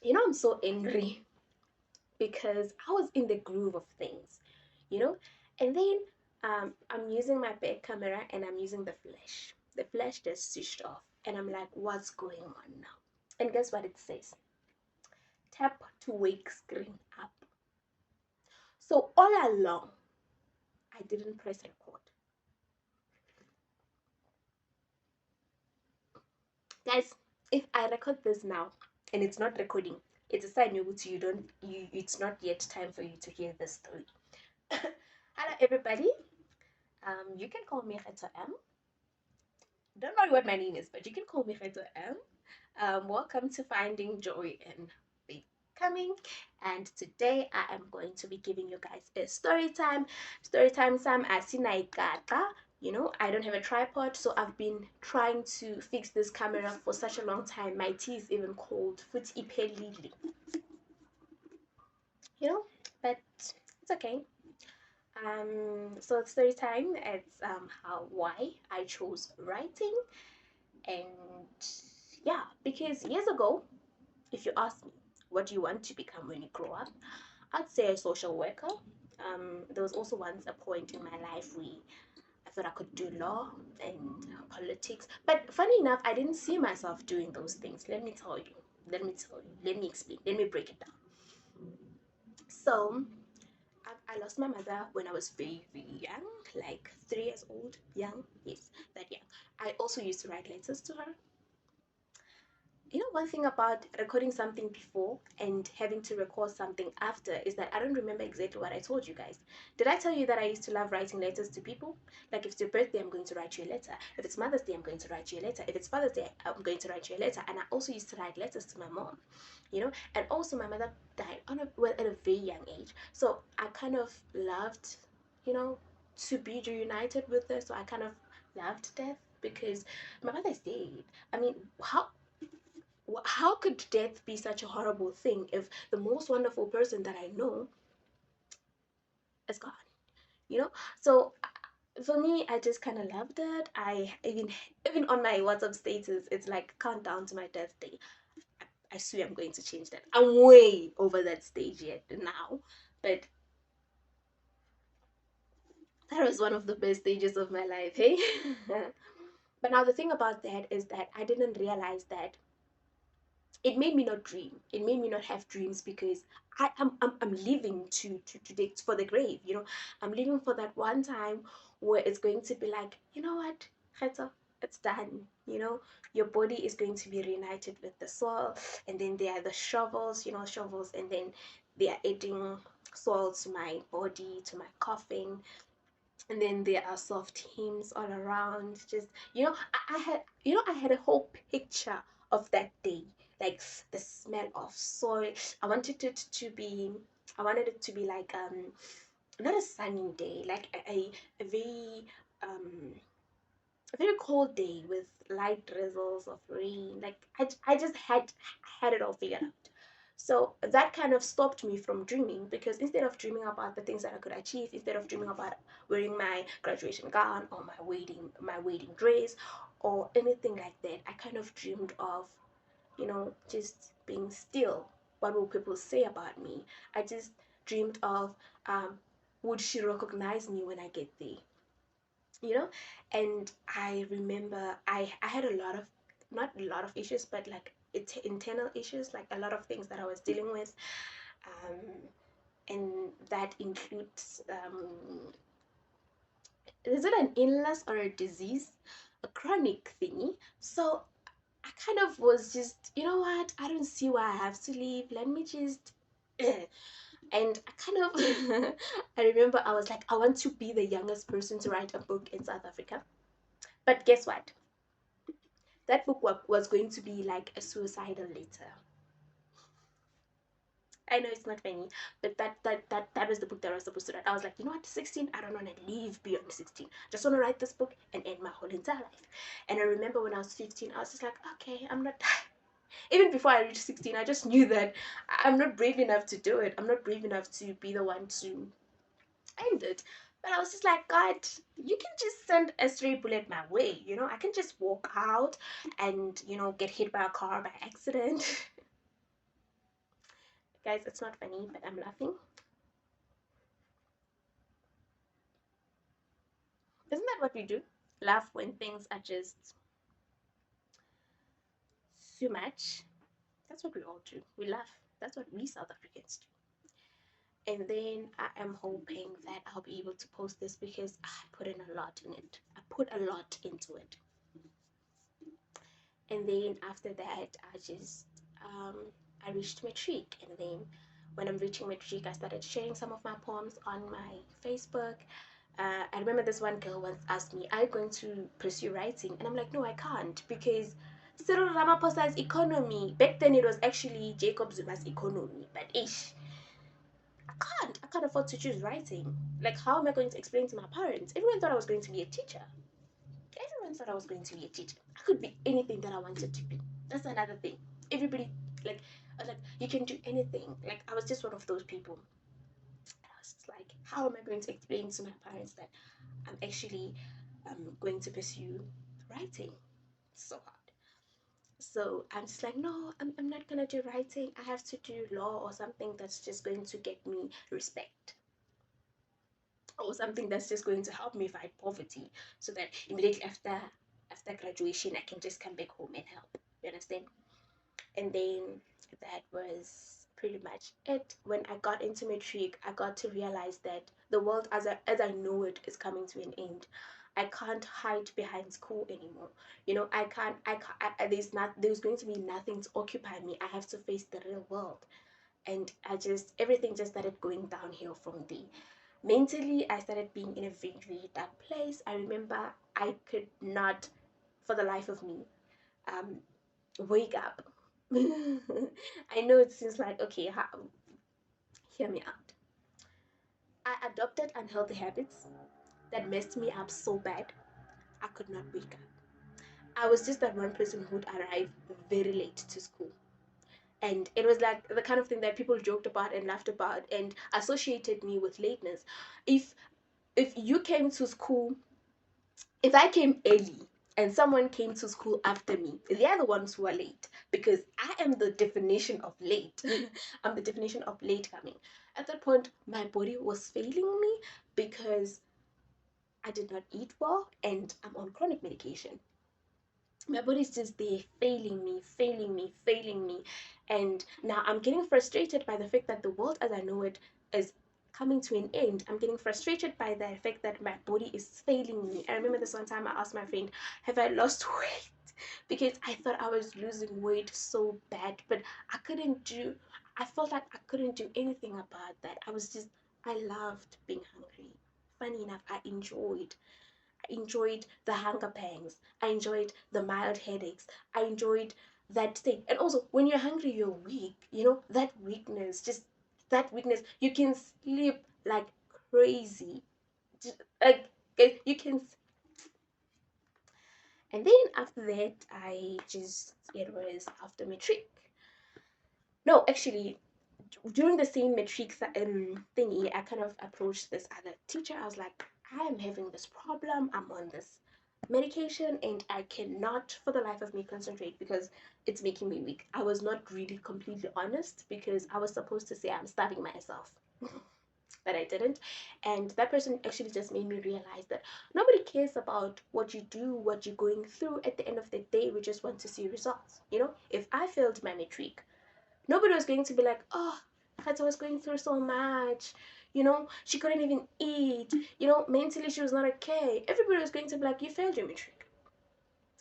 I'm so angry because I was in the groove of things, you know? And then I'm using my back camera and I'm using the flash. The flash just switched off. And I'm like, what's going on now? And guess what it says? Tap to wake screen up. So all along, I didn't press record. Guys, if I record this now and it's not recording, it's a sign you don't you it's not yet time for you to hear this story. Hello everybody. You can call me Rita M. Don't know what my name is, but you can call me Rita M. Welcome to Finding Joy in Becoming. And today I am going to be giving you guys a story time. Story time, Sam Asinaikaka. I don't have a tripod, so I've been trying to fix this camera for such a long time. My tea is even cold. Foot ipelili. You know, but it's okay. So it's story time. It's how why I chose writing, and yeah, because years ago, if you ask me, what do you want to become when you grow up? I'd say a social worker. There was also once a point in my life where I thought I could do law and politics. But funny enough, I didn't see myself doing those things. Let me tell you. Let me tell you. Let me explain. Let me break it down. So, I lost my mother when I was very, very young, like 3 years old. Young, yes, that young. I also used to write letters to her. One thing about recording something before and having to record something after is that I don't remember exactly what I told you guys. Did I tell you that I used to love writing letters to people? Like, if it's your birthday, I'm going to write you a letter. If it's Mother's Day, I'm going to write you a letter. If it's Father's Day, I'm going to write you a letter. And I also used to write letters to my mom, And also, my mother died at a very young age. So I kind of loved, you know, to be reunited with her. So I kind of loved death because my mother is dead. I mean, how could death be such a horrible thing if the most wonderful person that I know is gone? You know, so for me, I just kind of loved it. I even on my WhatsApp status, it's like countdown to my death day. I swear I'm going to change that. I'm way over that stage yet now, but that was one of the best stages of my life, hey. But now the thing about that is that I didn't realize that it made me not dream. It made me not have dreams because I'm living for the grave. I'm living for that one time where it's going to be like, you know what, Kheta, it's done. Your body is going to be reunited with the soil, and then there are the shovels, shovels, and then they are adding soil to my body, to my coffin, and then there are soft hymns all around. Just I had a whole picture of that day, like the smell of soil. I wanted it to be like not a sunny day, like a very um a very cold day with light drizzles of rain. Like I just had it all figured out. So that kind of stopped me from dreaming, because instead of dreaming about the things that I could achieve, instead of dreaming about wearing my graduation gown or my wedding dress or anything like that, I kind of dreamed of, just being still. What will people say about me? I just dreamed of, would she recognize me when I get there? you know and I remember I had a lot of, not a lot of issues, but like internal issues, like a lot of things that I was dealing with, um and that includes, is it an illness or a disease, a chronic thingy. So I kind of was just, you know what, I don't see why I have to leave, let me just and I kind of I remember I was like, I want to be the youngest person to write a book in South Africa. But guess what? That book was going to be like a suicidal letter. I know it's not funny, but that was the book that I was supposed to write. I was like, you know what, 16, I don't want to live beyond 16. Just want to write this book and end my whole entire life. And I remember when I was 15, I was just like, okay, I'm not. Even before I reached 16, I just knew that I'm not brave enough to do it. I'm not brave enough to be the one to end it. But I was just like, God, you can just send a stray bullet my way. I can just walk out and, get hit by a car by accident. Guys, it's not funny, but I'm laughing. Isn't that what we do? Laugh when things are just too much. That's what we all do. We laugh. That's what we South Africans do. And then I am hoping that I'll be able to post this because I put in a lot in it. I put a lot into it. And then after that, um, I reached matric. And then when I'm reaching matric, I started sharing some of my poems on my Facebook. I remember this one girl once asked me, "Are you going to pursue writing?" And I'm like, "No, I can't because Cyril Ramaphosa's economy, back then it was actually Jacob Zuma's economy, but ish, I can't afford to choose writing. Like, how am I going to explain to my parents? Everyone thought I was going to be a teacher. Everyone thought I was going to be a teacher. I could be anything that I wanted to be. That's another thing. Everybody, like, I was like, you can do anything. Like, I was just one of those people. And I was just like, how am I going to explain to my parents that I'm actually going to pursue writing? So hard. So I'm just like, no, I'm not gonna do writing. I have to do law or something that's just going to get me respect, or something that's just going to help me fight poverty, so that immediately after graduation I can just come back home and help. You understand? And then that was pretty much it. When I got into matric, I got to realize that the world as I know it is coming to an end. I can't hide behind school anymore. You know, there's going to be nothing to occupy me. I have to face the real world. And everything just started going downhill from there. Mentally, I started being in a very, very dark place. I remember I could not, for the life of me, um, wake up. I know it seems like, okay, hear me out. I adopted unhealthy habits that messed me up so bad, I could not wake up. I was just that one person who'd arrive very late to school. And it was like the kind of thing that people joked about and laughed about and associated me with lateness. If you came to school, if I came early and someone came to school after me, they're the ones who are late, because I am the definition of late. I'm the definition of late coming. At that point, my body was failing me because I did not eat well and I'm on chronic medication. My body's just there failing me, failing me, failing me. And now I'm getting frustrated by the fact that the world as I know it is coming to an end. I'm getting frustrated by the fact that my body is failing me. I remember this one time I asked my friend, "Have I lost weight?" Because I thought I was losing weight so bad, but I felt like I couldn't do anything about that. I loved being hungry. Funny enough, I enjoyed the hunger pangs. I enjoyed the mild headaches. I enjoyed that thing. And also, when you're hungry, you're weak. You know, that weakness, you can sleep like crazy. Like, you can. And then after that, it was after matric. No, actually, during the same matric thingy, I kind of approached this other teacher. I was like, I am having this problem. I'm on this medication and I cannot for the life of me concentrate because it's making me weak. I was not really completely honest because I was supposed to say I'm starving myself. But I didn't. And that person actually just made me realize that nobody cares about what you do, what you're going through. At the end of the day, we just want to see results. You know, if I failed my matric, nobody was going to be like, "Oh, Kata was going through so much. You know, she couldn't even eat. You know, mentally she was not okay." Everybody was going to be like, "You failed your matric."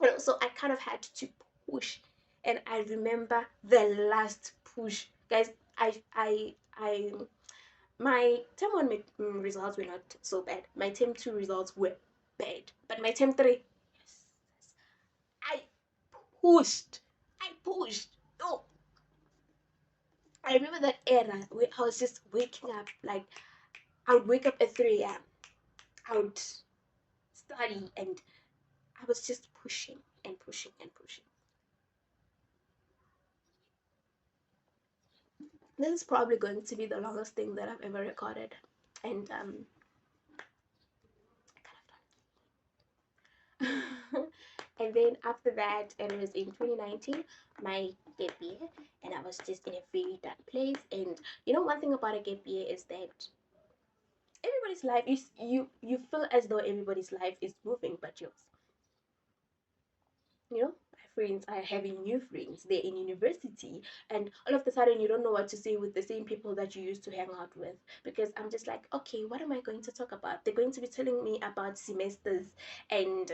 You know, so I kind of had to push. And I remember the last push, guys. I my term one results were not so bad. My term two results were bad, but my term three, yes, I pushed. I pushed. Oh, I remember that era where I was just waking up, like I would wake up at 3 a.m. I would study and I was just pushing and pushing and pushing. This is probably going to be the longest thing that I've ever recorded. And I kind of done. And then after that, it was in 2019, my gap year, and I was just in a very dark place. And you know, one thing about a gap year is that everybody's life is you feel as though everybody's life is moving but yours. You know, my friends are having new friends, they're in university, and all of a sudden you don't know what to say with the same people that you used to hang out with. Because I'm just like, okay, what am I going to talk about? They're going to be telling me about semesters and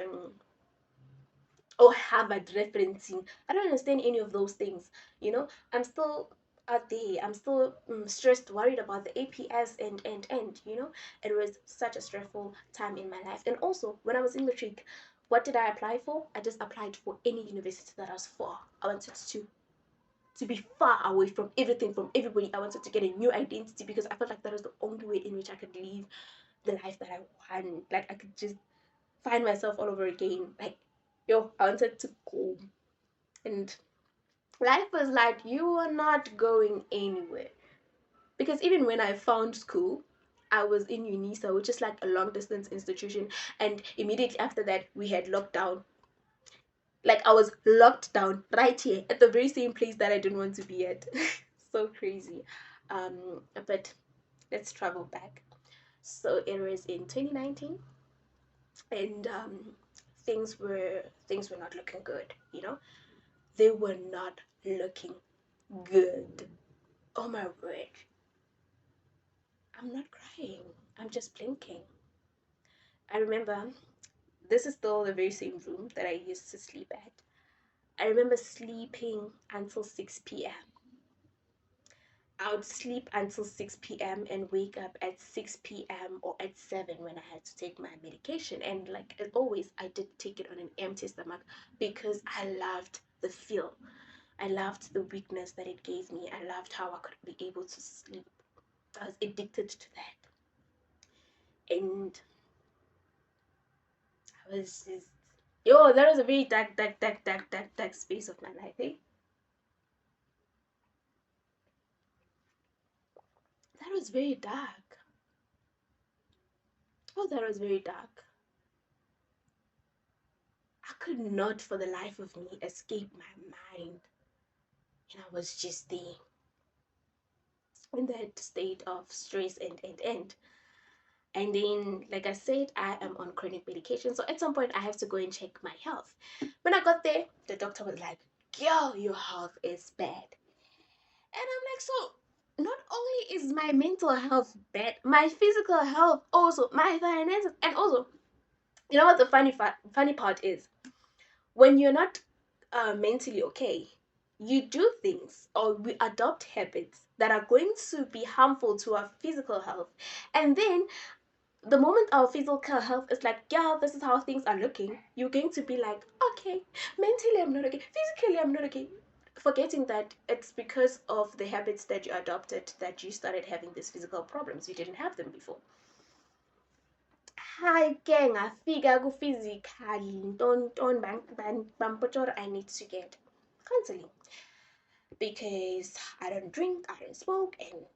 or Harvard referencing. I don't understand any of those things. You know, I'm still out there. I'm still stressed, worried about the APS and. You know, it was such a stressful time in my life. And also, when I was in matric, what did I apply for? I just applied for any university that I was for. I wanted to be far away from everything, from everybody. I wanted to get a new identity because I felt like that was the only way in which I could live the life that I want. Like I could just find myself all over again. Like, yo, I wanted to go. And life was like, you are not going anywhere. Because even when I found school, I was in UNISA, which is like a long distance institution. And immediately after that, we had lockdown. Like, I was locked down right here at the very same place that I didn't want to be at. So crazy. But let's travel back. So it was in 2019, and things were not looking good, you know. They were not looking good. Oh my word. I'm not crying. I'm just blinking. I remember this is still the very same room that I used to sleep at. I remember sleeping until 6 p.m. I would sleep until 6 p.m. and wake up at 6 p.m. or at 7 when I had to take my medication. And like as always, I did take it on an empty stomach because I loved the feel. I loved the weakness that it gave me. I loved how I could be able to sleep. I was addicted to that. And I was just, yo, that was a very dark space of my life, eh? That was very dark. Oh, that was very dark. I could not for the life of me escape my mind. And I was just there in that state of stress and then, like I said, I am on chronic medication. So at some point I have to go and check my health. When I got there, the doctor was like, girl, your health is bad. And I'm like, so not only is my mental health bad, my physical health also, my finances, and also, you know what the funny part is? When you're not mentally okay, you do things or we adopt habits that are going to be harmful to our physical health. And then the moment our physical health is like, yeah, this is how things are looking, you're going to be like, okay, mentally I'm not okay, physically I'm not okay. Forgetting that it's because of the habits that you adopted that you started having these physical problems. You didn't have them before. Hayi ke ngafika ku-physical nton bampotshora I need to get counseling because I don't drink, I don't smoke, and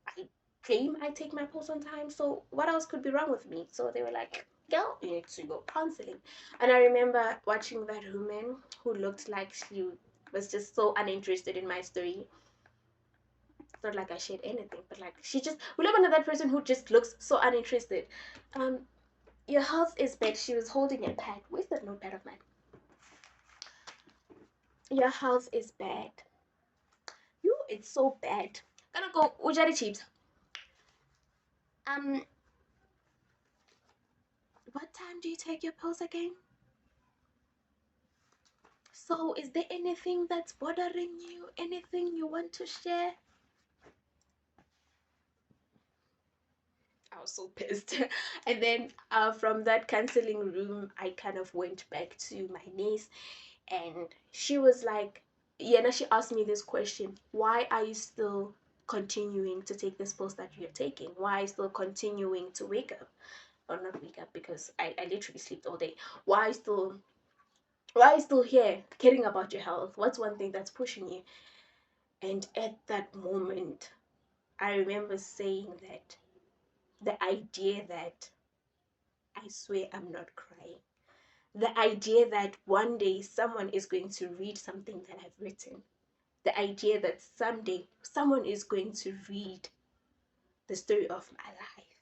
I claim I take my pills on time. So what else could be wrong with me? So they were like, girl, you need to go counseling. And I remember watching that woman who looked like she was just so uninterested in my story. It's not like I shared anything, but like she just, we live under that person who just looks so uninterested. Um, your health is bad. She was holding a pad. Where's that notepad of mine? Your health is bad. You, it's so bad. Gonna go ujari chips. Um, what time do you take your pills again? So, is there anything that's bothering you? Anything you want to share? I was so pissed. And then from that counseling room, I kind of went back to my niece, and she was like, yeah, now she asked me this question: why are you still continuing to take this pills that you're taking? Why are you still continuing to wake up? Or not wake up, because I literally slept all day. Why are you still here caring about your health? What's one thing that's pushing you? And at that moment, I remember saying that the idea that I swear I'm not crying. The idea that one day someone is going to read something that I've written. The idea that someday someone is going to read the story of my life.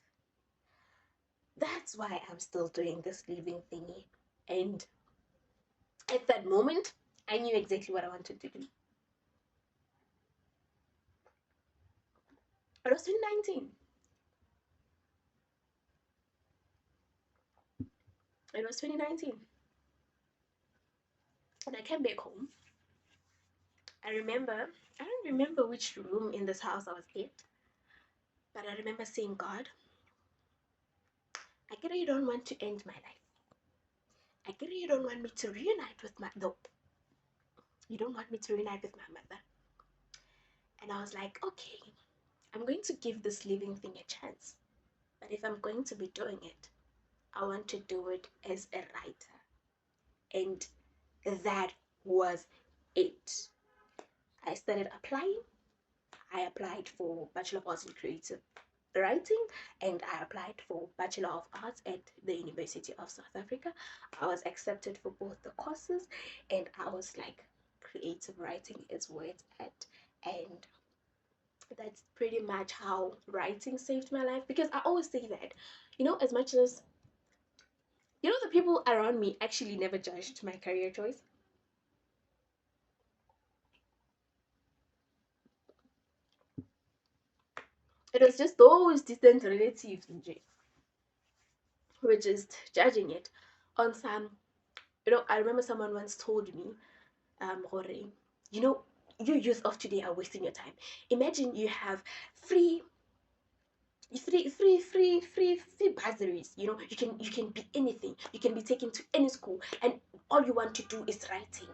That's why I'm still doing this living thingy. And at that moment, I knew exactly what I wanted to do. It was 2019. It was 2019. And I came back home. I don't remember which room in this house I was in, but I remember saying, God, I get it, you don't want to end my life. I get it, you don't want me to reunite with my, no, you don't want me to reunite with my mother. And I was like, okay, I'm going to give this living thing a chance. But if I'm going to be doing it, I want to do it as a writer. And that was it. I started applying. I applied for Bachelor of Arts in Creative Writing, and I applied for Bachelor of Arts at the University of South Africa. I was accepted for both the courses, and I was like, creative writing is where it's at. And that's pretty much how writing saved my life, because I always say that, as much as the people around me actually never judged my career choice. It was just those distant relatives who were just judging it on some. I remember someone once told me, Gore, you know, you youth of today are wasting your time. Imagine you have free free bursaries. You can be anything. You can be taken to any school, and all you want to do is writing.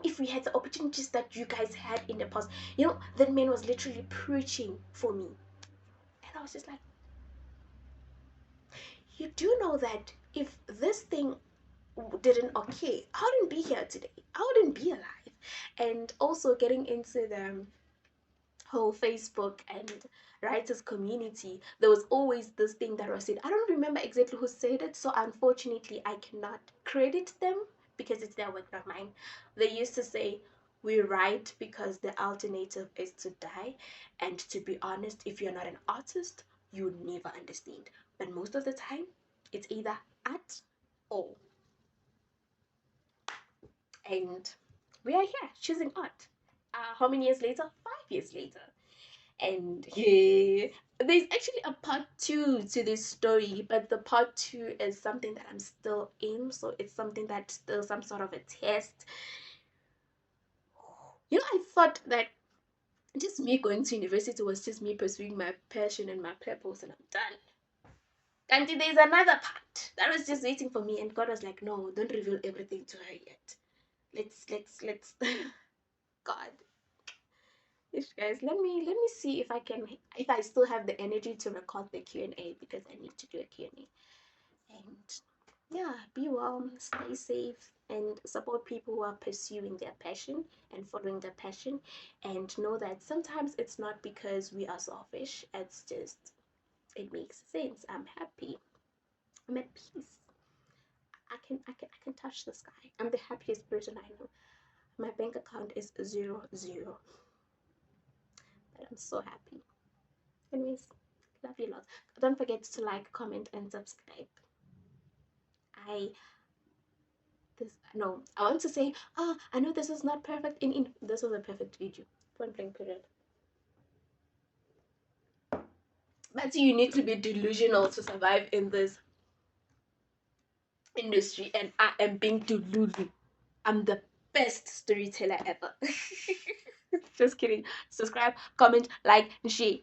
If we had the opportunities that you guys had in the past, that man was literally preaching for me. And I was just like, you do know that if this thing didn't occur, I wouldn't be here today. I wouldn't be alive. And also getting into the whole Facebook and writers community, there was always this thing that was said. I don't remember exactly who said it, so unfortunately I cannot credit them because it's their work, not mine. They used to say, we write because the alternative is to die. And to be honest, if you're not an artist, you would never understand. But most of the time, it's either art or. And we are here choosing art. How many years later? 5 years later. And yeah, there's actually a part two to this story, but the part two is something that I'm still in, so it's something that's still some sort of a test. I thought that just me going to university was just me pursuing my passion and my purpose, and I'm done. And there's another part that was just waiting for me, and God was like, no, don't reveal everything to her yet. Let's God. Guys, let me see if I still have the energy to record the Q&A, because I need to do a Q&A. And yeah, be well, stay safe, and support people who are pursuing their passion and following their passion, and know that sometimes it's not because we are selfish. It's just, it makes sense. I'm happy. I'm at peace. I can touch the sky. I'm the happiest person I know. My bank account is 0, but I'm so happy. Anyways, love you lots. Don't forget to like, comment, and subscribe. I I want to say, I know this is not perfect. In this was a perfect video. Point blank period. But you need to be delusional to survive in this industry, and I am being delulu. I'm the best storyteller ever. Just kidding. Subscribe, comment, like, and share.